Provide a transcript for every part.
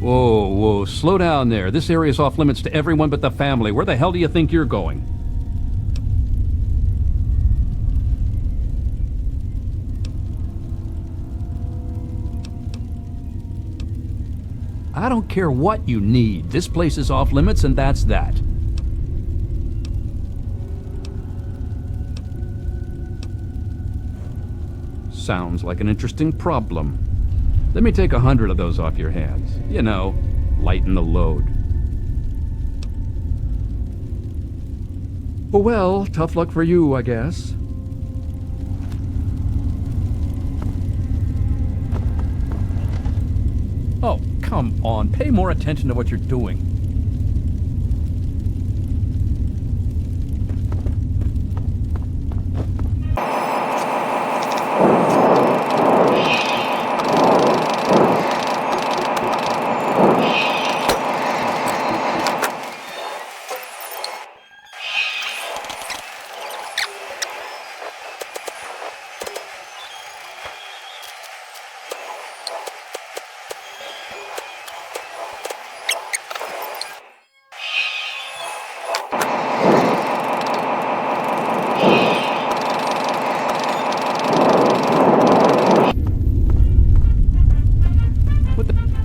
Whoa, whoa, slow down there. This area's off limits to everyone but the family. Where the hell do you think you're going? I don't care what you need. This place is off limits and that's that. Sounds like an interesting problem. Let me take 100 of those off your hands. You know, lighten the load. Well, tough luck for you, I guess. Oh, come on. Pay more attention to what you're doing.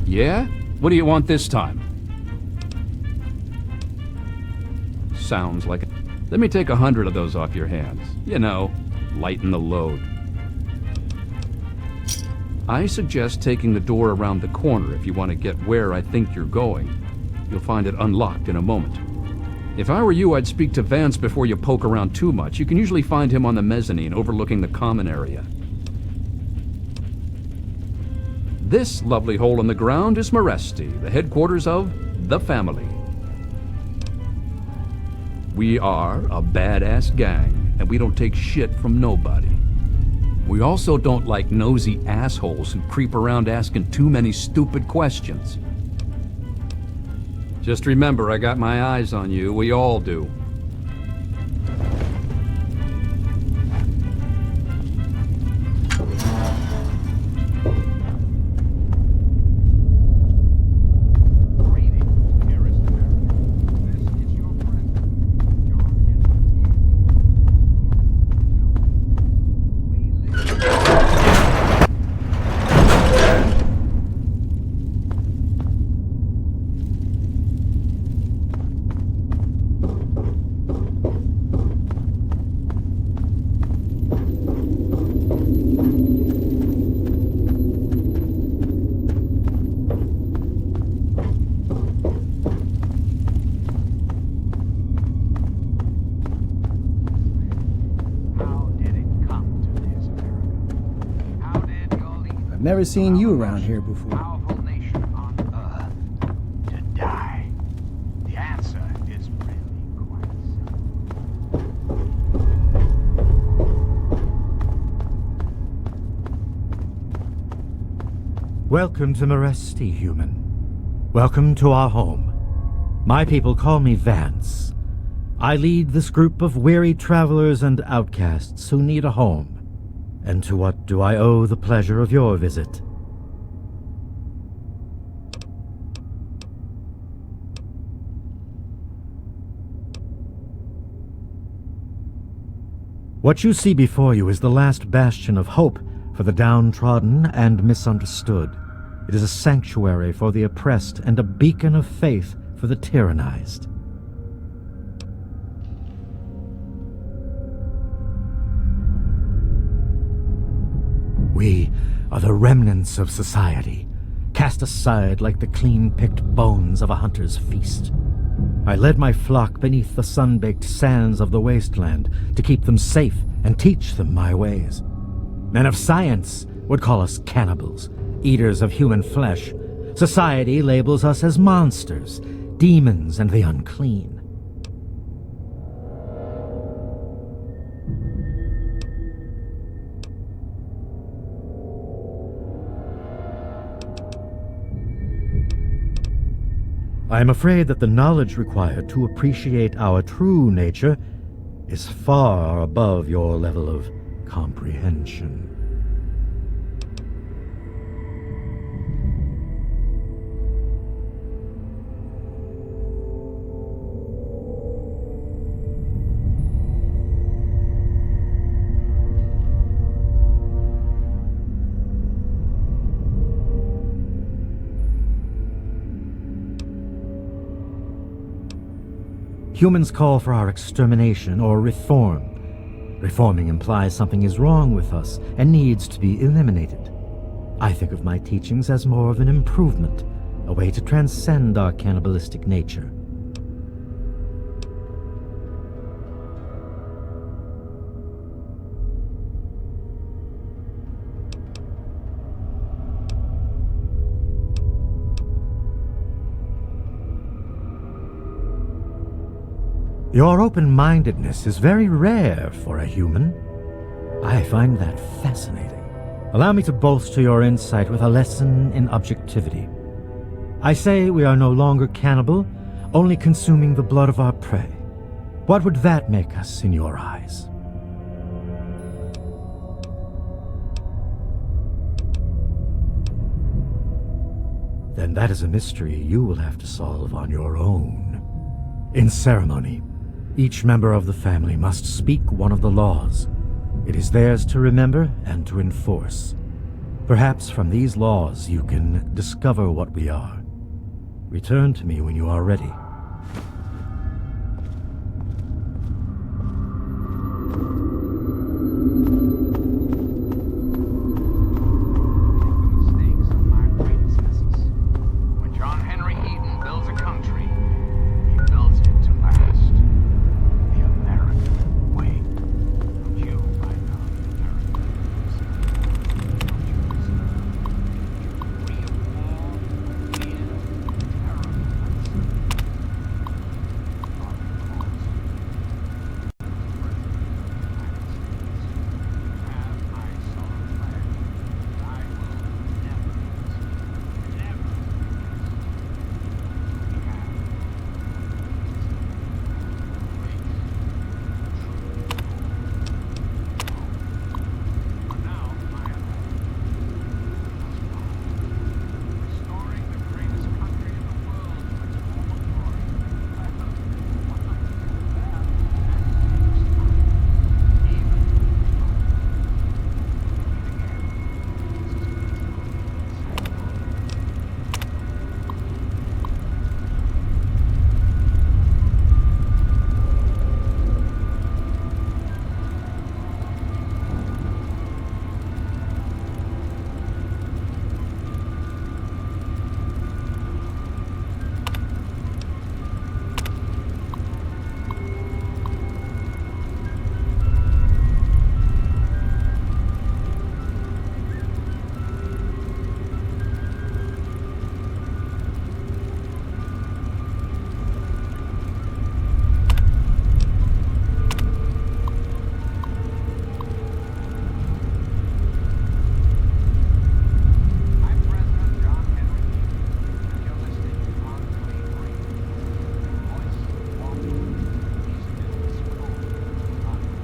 Yeah? What do you want this time? Sounds like it. Let me take 100 of those off your hands. You know, lighten the load. I suggest taking the door around the corner if you want to get where I think you're going. You'll find it unlocked in a moment. If I were you, I'd speak to Vance before you poke around too much. You can usually find him on the mezzanine overlooking the common area. This lovely hole in the ground is Meresti, the headquarters of the family. We are a badass gang, and we don't take shit from nobody. We also don't like nosy assholes who creep around asking too many stupid questions. Just remember, I got my eyes on you. We all do. Never seen you around here before. Powerful nation on Earth to die. The answer is really quite simple. Welcome to Meresti, human. Welcome to our home. My people call me Vance. I lead this group of weary travelers and outcasts who need a home. And to what do I owe the pleasure of your visit? What you see before you is the last bastion of hope for the downtrodden and misunderstood. It is a sanctuary for the oppressed and a beacon of faith for the tyrannized. We are the remnants of society, cast aside like the clean-picked bones of a hunter's feast. I led my flock beneath the sun-baked sands of the wasteland to keep them safe and teach them my ways. Men of science would call us cannibals, eaters of human flesh. Society labels us as monsters, demons and the unclean. I am afraid that the knowledge required to appreciate our true nature is far above your level of comprehension. Humans call for our extermination or reform. Reforming implies something is wrong with us and needs to be eliminated. I think of my teachings as more of an improvement, a way to transcend our cannibalistic nature. Your open-mindedness is very rare for a human. I find that fascinating. Allow me to bolster your insight with a lesson in objectivity. I say we are no longer cannibal, only consuming the blood of our prey. What would that make us in your eyes? Then that is a mystery you will have to solve on your own. In ceremony, each member of the family must speak one of the laws. It is theirs to remember and to enforce. Perhaps from these laws you can discover what we are. Return to me when you are ready. Mistakes of my predecessors. When John Henry Eaton builds a country, he builds it to last. The American way. Don't you find out the American way? Don't you listen? We have all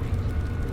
fear, terror,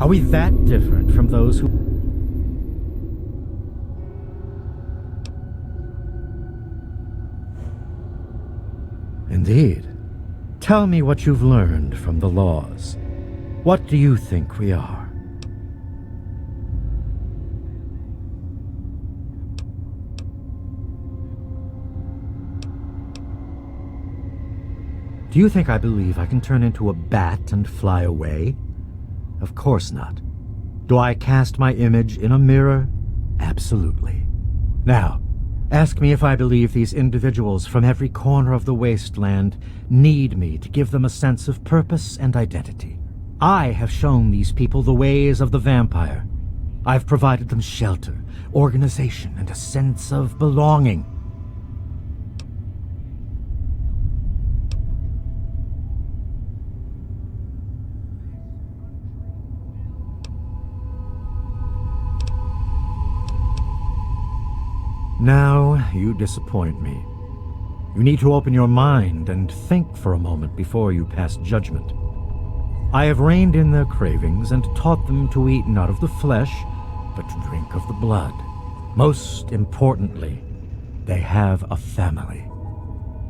Are we that different from those who... Indeed. Tell me what you've learned from the laws. What do you think we are? Do you think I believe I can turn into a bat and fly away? Of course not. Do I cast my image in a mirror? Absolutely. Now, ask me if I believe these individuals from every corner of the wasteland need me to give them a sense of purpose and identity. I have shown these people the ways of the vampire. I've provided them shelter, organization, and a sense of belonging. Now, you disappoint me. You need to open your mind and think for a moment before you pass judgment. I have reined in their cravings and taught them to eat not of the flesh, but to drink of the blood. Most importantly, they have a family.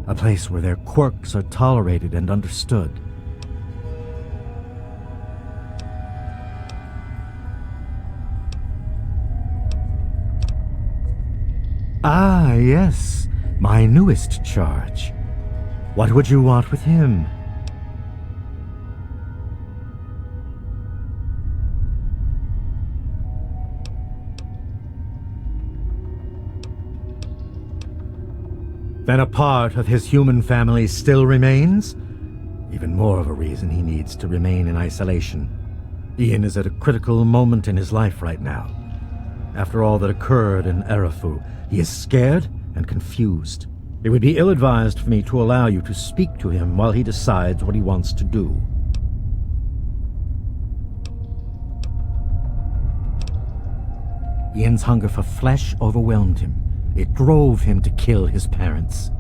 A place where their quirks are tolerated and understood. Ah, yes, my newest charge. What would you want with him? Then a part of his human family still remains? Even more of a reason he needs to remain in isolation. Ian is at a critical moment in his life right now. After all that occurred in Erafu, he is scared and confused. It would be ill-advised for me to allow you to speak to him while he decides what he wants to do. Ian's hunger for flesh overwhelmed him. It drove him to kill his parents.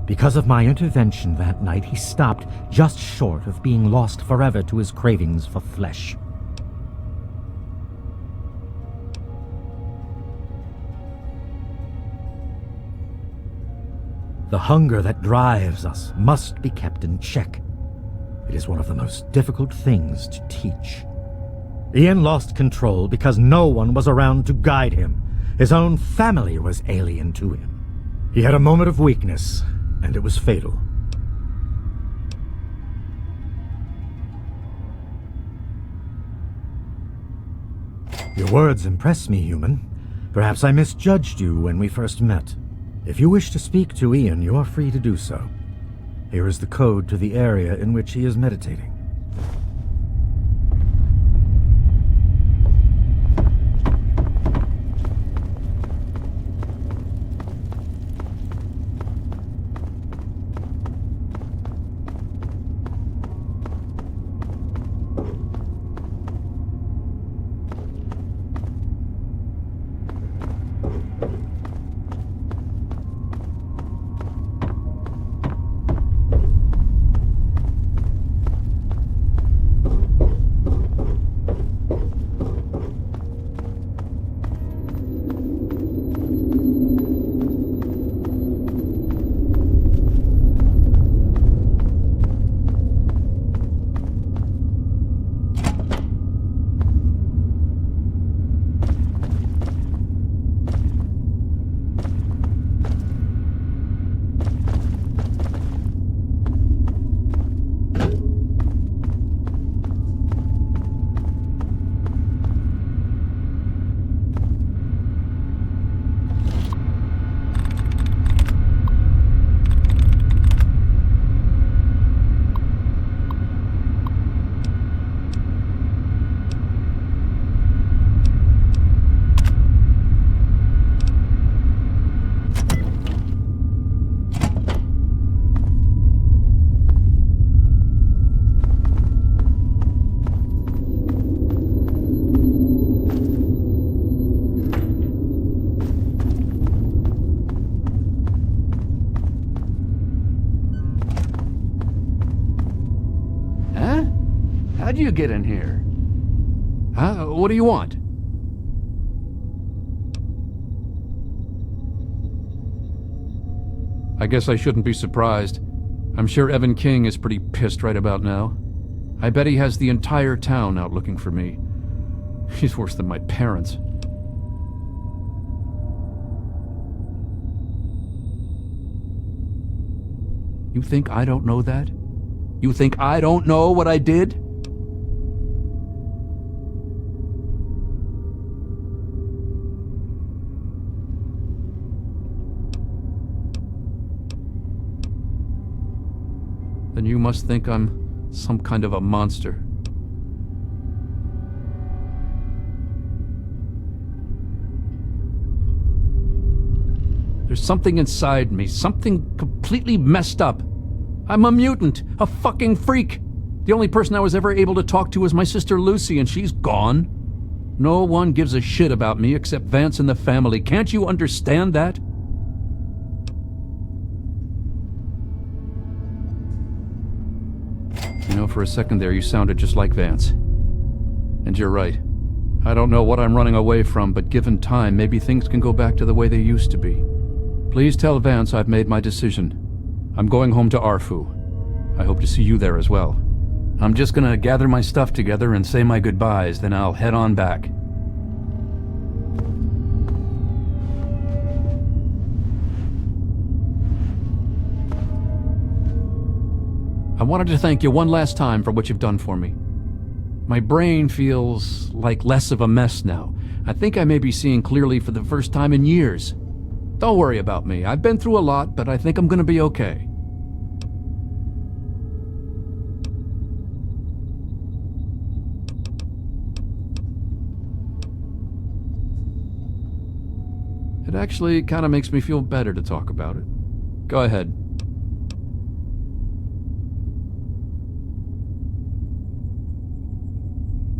Because of my intervention that night, he stopped just short of being lost forever to his cravings for flesh. The hunger that drives us must be kept in check. It is one of the most difficult things to teach. Ian lost control because no one was around to guide him. His own family was alien to him. He had a moment of weakness, and it was fatal. Your words impress me, human. Perhaps I misjudged you when we first met. If you wish to speak to Ian, you are free to do so. Here is the code to the area in which he is meditating. How'd you get in here? What do you want? I guess I shouldn't be surprised. I'm sure Evan King is pretty pissed right about now. I bet he has the entire town out looking for me. He's worse than my parents. You think I don't know that? You think I don't know what I did? Then you must think I'm some kind of a monster. There's something inside me, something completely messed up. I'm a mutant, a fucking freak. The only person I was ever able to talk to was my sister Lucy, and she's gone. No one gives a shit about me except Vance and the family. Can't you understand that? You know, for a second there, you sounded just like Vance. And you're right. I don't know what I'm running away from, but given time, maybe things can go back to the way they used to be. Please tell Vance I've made my decision. I'm going home to Arfu. I hope to see you there as well. I'm just gonna gather my stuff together and say my goodbyes, then I'll head on back. I wanted to thank you one last time for what you've done for me. My brain feels like less of a mess now. I think I may be seeing clearly for the first time in years. Don't worry about me. I've been through a lot, but I think I'm gonna be okay. It actually kind of makes me feel better to talk about it. Go ahead.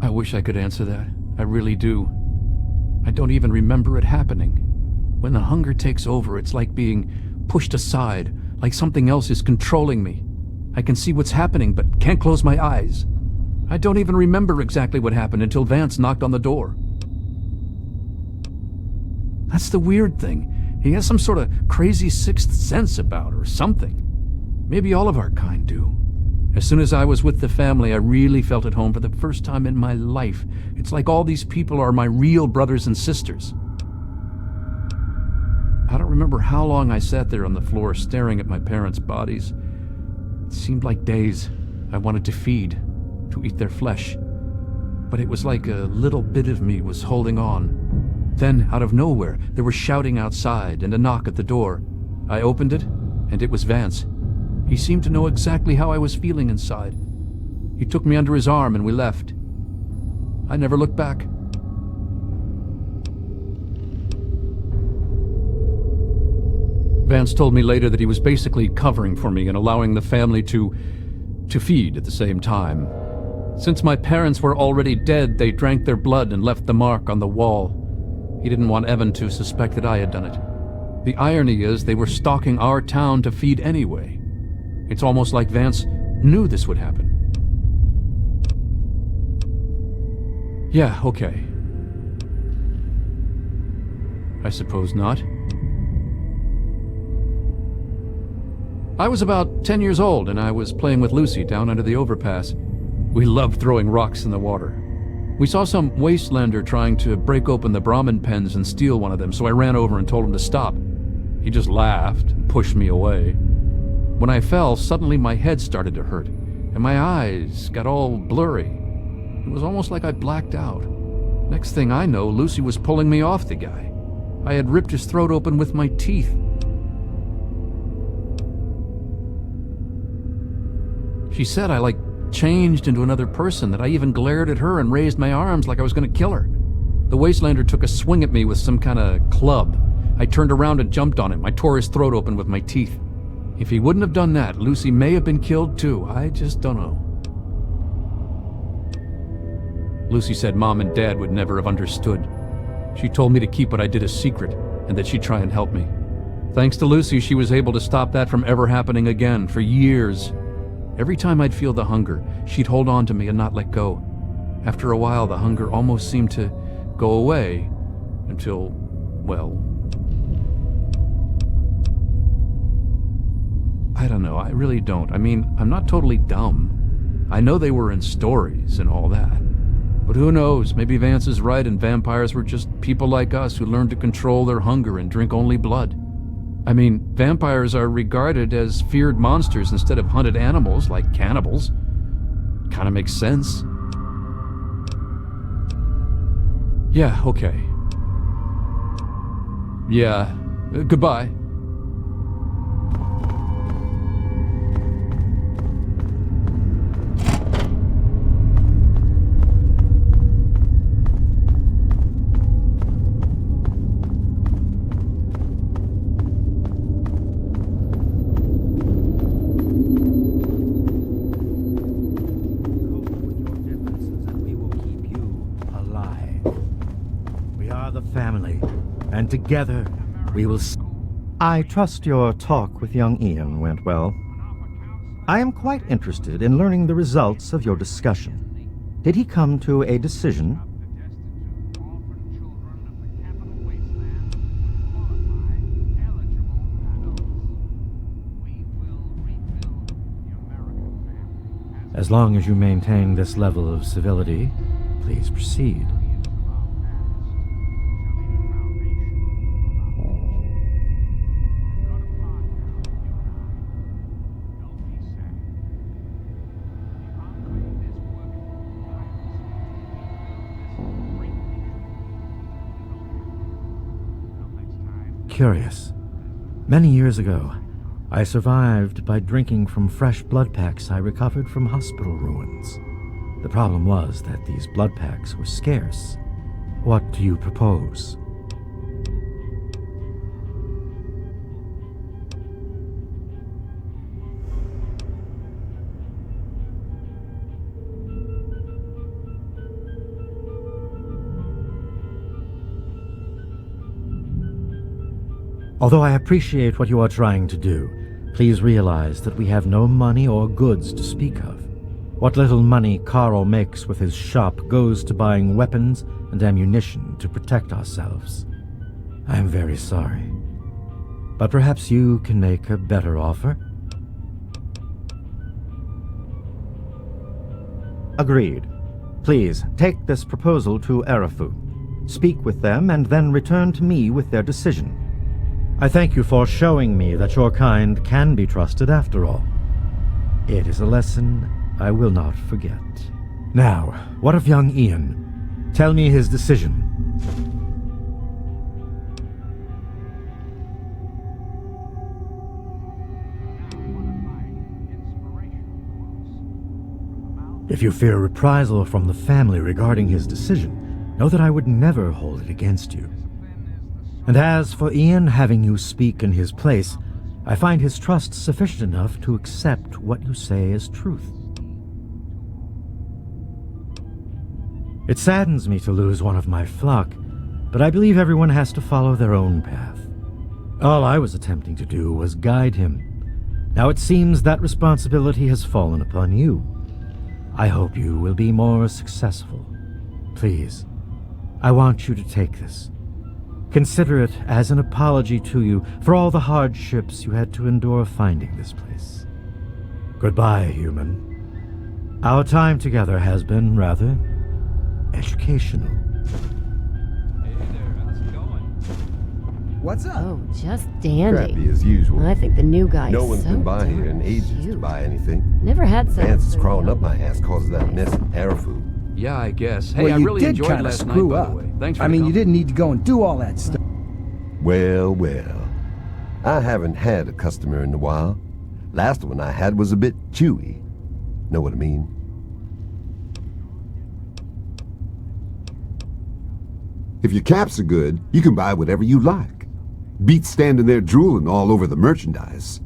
I wish I could answer that. I really do. I don't even remember it happening. When the hunger takes over, it's like being pushed aside, like something else is controlling me. I can see what's happening, but can't close my eyes. I don't even remember exactly what happened until Vance knocked on the door. That's the weird thing. He has some sort of crazy sixth sense about her, or something. Maybe all of our kind do. As soon as I was with the family, I really felt at home for the first time in my life. It's like all these people are my real brothers and sisters. I don't remember how long I sat there on the floor staring at my parents' bodies. It seemed like days. I wanted to feed, to eat their flesh. But it was like a little bit of me was holding on. Then, out of nowhere, there was shouting outside and a knock at the door. I opened it, and it was Vance. He seemed to know exactly how I was feeling inside. He took me under his arm and we left. I never looked back. Vance told me later that he was basically covering for me and allowing the family to feed at the same time. Since my parents were already dead, they drank their blood and left the mark on the wall. He didn't want Evan to suspect that I had done it. The irony is they were stalking our town to feed anyway. It's almost like Vance knew this would happen. Yeah, okay. I suppose not. I was about 10 years old and I was playing with Lucy down under the overpass. We loved throwing rocks in the water. We saw some wastelander trying to break open the Brahmin pens and steal one of them, so I ran over and told him to stop. He just laughed and pushed me away. When I fell, suddenly my head started to hurt, and my eyes got all blurry. It was almost like I blacked out. Next thing I know, Lucy was pulling me off the guy. I had ripped his throat open with my teeth. She said I, changed into another person, that I even glared at her and raised my arms like I was going to kill her. The wastelander took a swing at me with some kind of club. I turned around and jumped on him. I tore his throat open with my teeth. If he wouldn't have done that, Lucy may have been killed too. I just don't know. Lucy said Mom and Dad would never have understood. She told me to keep what I did a secret and that she'd try and help me. Thanks to Lucy, she was able to stop that from ever happening again for years. Every time I'd feel the hunger, she'd hold on to me and not let go. After a while, the hunger almost seemed to go away until, well, I don't know. I really don't. I mean, I'm not totally dumb. I know they were in stories and all that. But who knows? Maybe Vance is right and vampires were just people like us who learned to control their hunger and drink only blood. I mean, vampires are regarded as feared monsters instead of hunted animals like cannibals. Kinda makes sense. Yeah, okay. Yeah, goodbye. Family, and together we will. I trust your talk with young Ian went well. I am quite interested in learning the results of your discussion. Did he come to a decision? As long as you maintain this level of civility, please proceed. Curious. Many years ago, I survived by drinking from fresh blood packs I recovered from hospital ruins. The problem was that these blood packs were scarce. What do you propose? Although I appreciate what you are trying to do, please realize that we have no money or goods to speak of. What little money Carl makes with his shop goes to buying weapons and ammunition to protect ourselves. I am very sorry. But perhaps you can make a better offer? Agreed. Please, take this proposal to Arafu. Speak with them and then return to me with their decision. I thank you for showing me that your kind can be trusted after all. It is a lesson I will not forget. Now, what of young Ian? Tell me his decision. If you fear reprisal from the family regarding his decision, know that I would never hold it against you. And as for Ian having you speak in his place, I find his trust sufficient enough to accept what you say as truth. It saddens me to lose one of my flock, but I believe everyone has to follow their own path. All I was attempting to do was guide him. Now it seems that responsibility has fallen upon you. I hope you will be more successful. Please, I want you to take this. Consider it as an apology to you for all the hardships you had to endure finding this place. Goodbye, human. Our time together has been rather educational. Hey there, how's it going? What's up? Oh, just dandy. Crappy as usual. I think the new guy No is one's so been by here in darn ages to cute. buy anything. Never had such. Vance is crawling up my ass cause of that mess in Arafu. Yeah, I guess. Hey, Well, I you really did enjoyed kinda last night, screw by up. the way. Thanks for I the mean, you compliment. didn't need to go and do all that stuff. Well, well. I haven't had a customer in a while. Last one I had was a bit chewy. Know what I mean? If your caps are good, you can buy whatever you like. Beats standing there drooling all over the merchandise.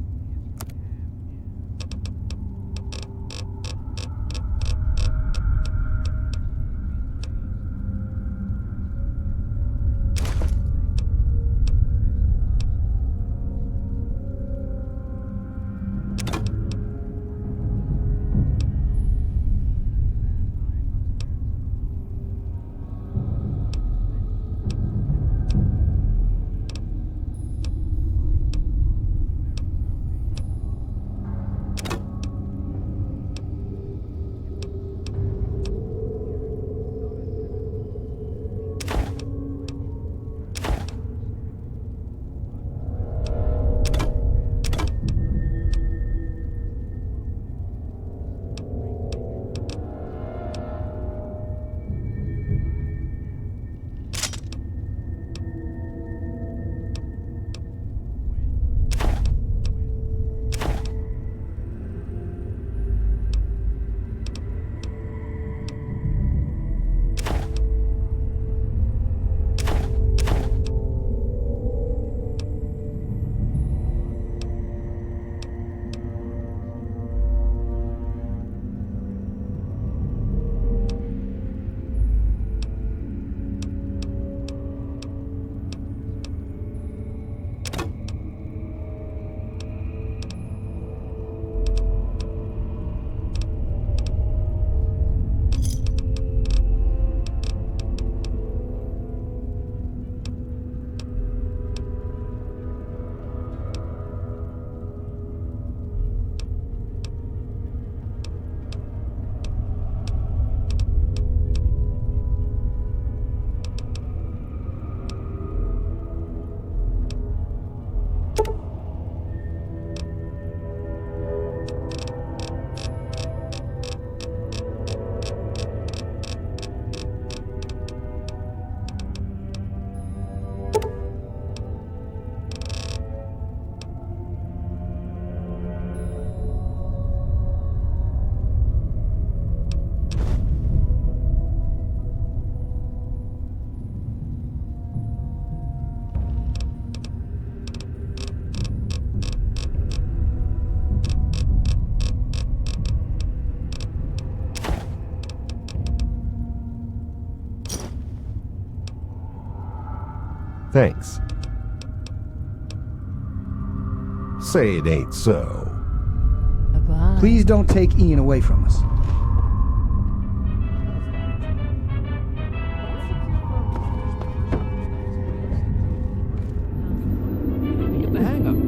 Thanks. Say it ain't so. Bye-bye. Please don't take Ian away from us. Get the hang of it.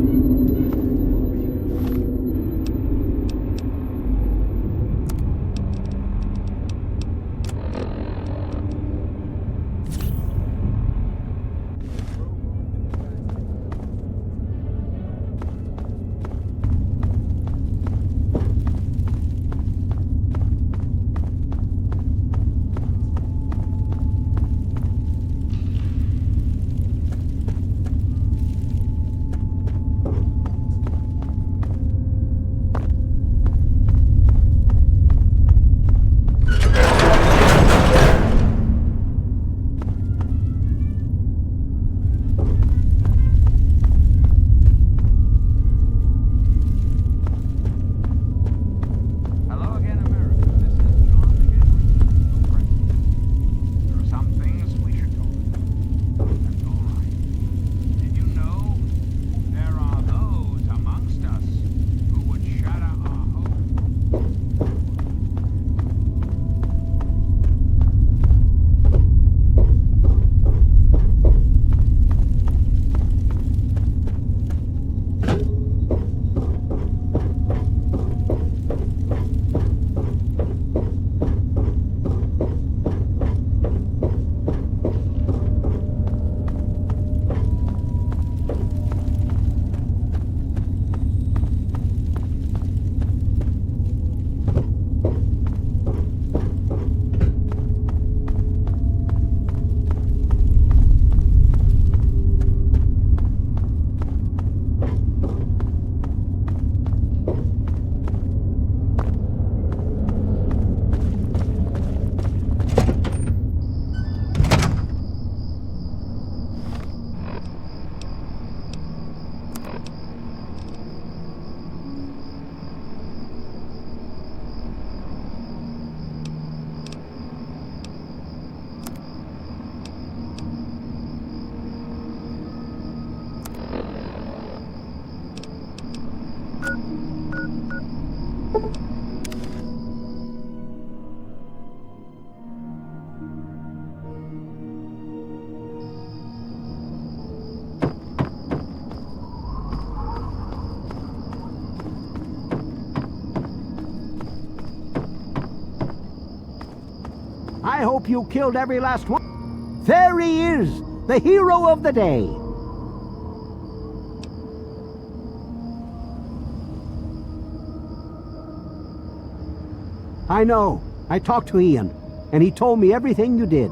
Hello again, America. This is John Henry, your president. There are some things we should talk about. That's all right. Did you know there are those amongst us who would shatter our hope? I hope you killed every last one. There he is, the hero of the day. I know. I talked to Ian, and he told me everything you did.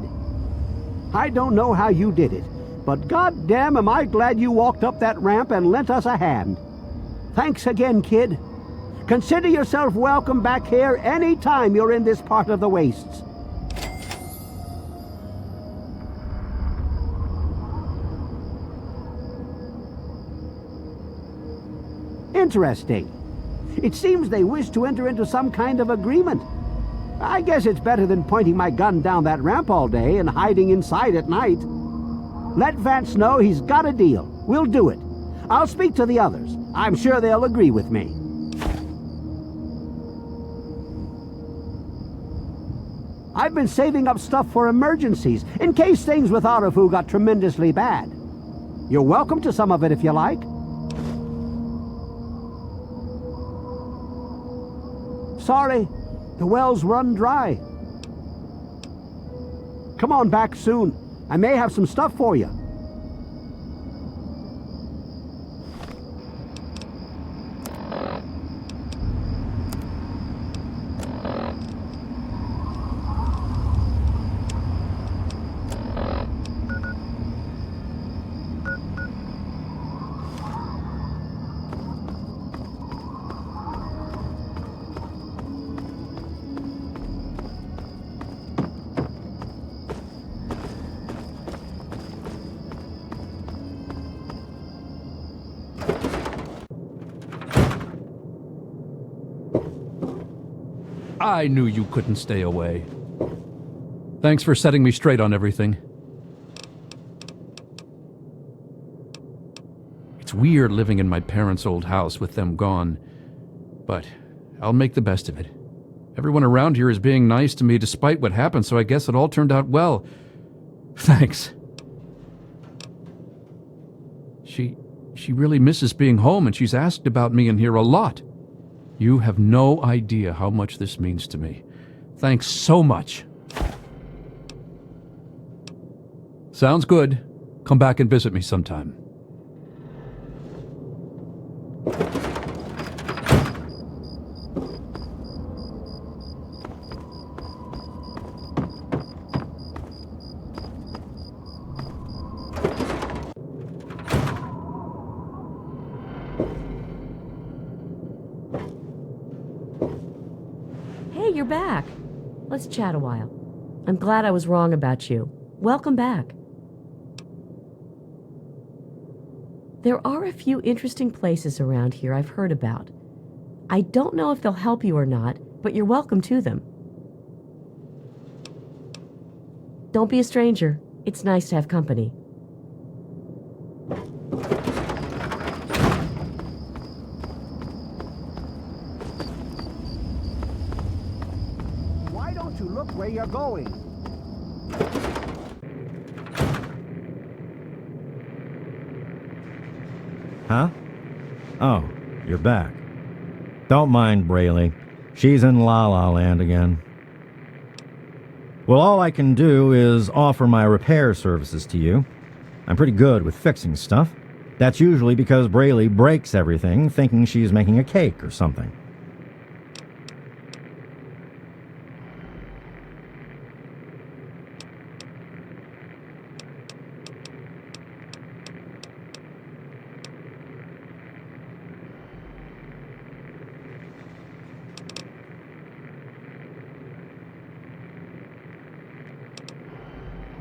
I don't know how you did it, but goddamn am I glad you walked up that ramp and lent us a hand. Thanks again, kid. Consider yourself welcome back here any time you're in this part of the wastes. Interesting. It seems they wish to enter into some kind of agreement. I guess it's better than pointing my gun down that ramp all day and hiding inside at night. Let Vance know he's got a deal. We'll do it. I'll speak to the others. I'm sure they'll agree with me. I've been saving up stuff for emergencies, in case things with Arafu got tremendously bad. You're welcome to some of it if you like. Sorry, the well's run dry. Come on back soon. I may have some stuff for you. I knew you couldn't stay away. Thanks for setting me straight on everything. It's weird living in my parents' old house with them gone, but I'll make the best of it. Everyone around here is being nice to me despite what happened, so I guess it all turned out well. Thanks. She really misses being home, and she's asked about me in here a lot. You have no idea how much this means to me. Thanks so much. Sounds good. Come back and visit me sometime. Hey, you're back. Let's chat a while. I'm glad I was wrong about you. Welcome back. There are a few interesting places around here I've heard about. I don't know if they'll help you or not, but you're welcome to them. Don't be a stranger. It's nice to have company. Why don't you look where you're going? Huh? Oh, you're back. Don't mind Braley. She's in La La Land again. Well, all I can do is offer my repair services to you. I'm pretty good with fixing stuff. That's usually because Braley breaks everything, thinking she's making a cake or something.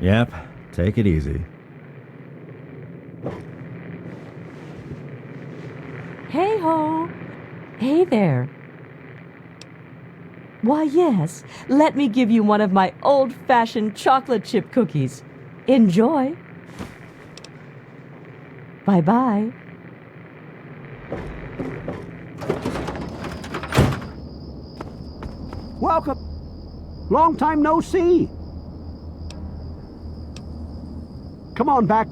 Yep, take it easy. Hey ho! Hey there. Why, yes, let me give you one of my old-fashioned chocolate chip cookies. Enjoy. Bye-bye. Welcome. Long time no see. Come on back.